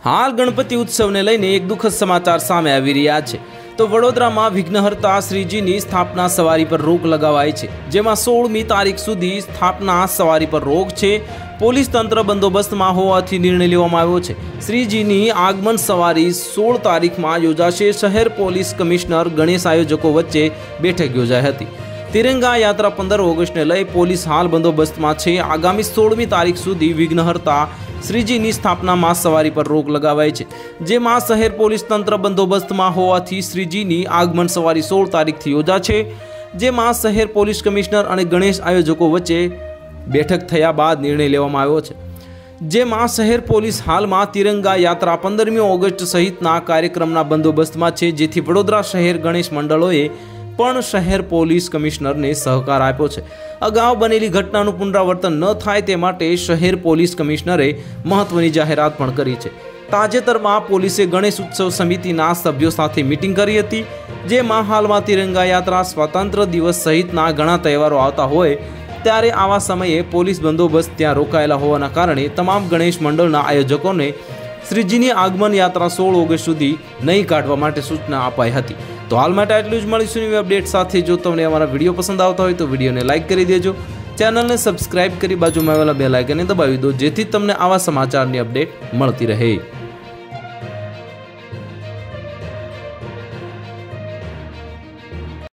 हाल गणपति उत्सव ने लईने एक दुखद समाचार सामे आवी रह्या छे। तो वडोदरामां विघ्नहर्ता श्रीजीनी स्थापना सवारी पर रोक लगावाई छे, जेमां 16મી तारीख सुधी स्थापना सवारी पर रोक छे। पोलीस तंत्र बंदोबस्तमां होवाथी निर्णय लेवामां आव्यो छे। श्रीजीनी आगमन सवारी 16 तारीखमां योजाशे। शहर पोलीस कमिश्नर गणेश आयोजको वच्चे बेठक योजाई हती। तिरंगा यात्रा 15 ऑगस्ट ने लई पोलीस हाल बंदोबस्तमां छे। आगामी 16મી तारीख सुधी विघ्नहर्ता श्रीजीनी स्थापना मास सवारी पर रोक लगावाई छे, जेमां शहर पोलीस तंत्र बंदोबस्तमां होवाथी श्रीजीनी आगमन सवारी 16 तारीखथी योजाशे। जेमां शहर पोलीस कमिश्नर अने गणेश आयोजको वच्चे बेठक थया बाद निर्णय लेवामां आव्यो छे। जेमां शहर पोलीस हालमां तिरंगा यात्रा 15મી ऑगस्ट सहितना कार्यक्रमना बंदोबस्तमां छे, जेथी वडोदरा शहर गणेश मंडळोए पण शहर पोलीस कमिश्नर ने सहकार आप्यो छे। अगाऊ बनेली घटनानुं पुनरावर्तन न थाय ते माटे शहर पोलीस कमिश्नरे महत्वनी जाहेरात पण करी छे। ताजेतरमां पोलीसे गणेश उत्सव समितिना सभ्यो साथे मीटिंग करी हती, जेमां हालमां तिरंगा यात्रा, स्वातंत्र्य दिवस सहितना घणा तहेवारो आवता होय त्यारे आवा समये पोलीस बंदोबस्त त्यां रोकायेला होवाना कारणे तमाम गणेश मंडळना आयोजकोने श्रीजीनी आगमन यात्रा 16 ऑगस्ट सुधी नहीं काढवा माटे सूचना अपाई हती। तो हाल माटे आटલું જ। મળીશું નવી અપડેટ સાથે। જો તમને અમારા વિડીયો પસંદ આવતા હોય તો વિડીયોને લાઇક કરી દેજો, ચેનલને સબસ્ક્રાઇબ કરી બાજુમાં આવેલા બેલ આઇકનને દબાવી દો, જેથી તમને આવા સમાચારની અપડેટ મળતી રહે।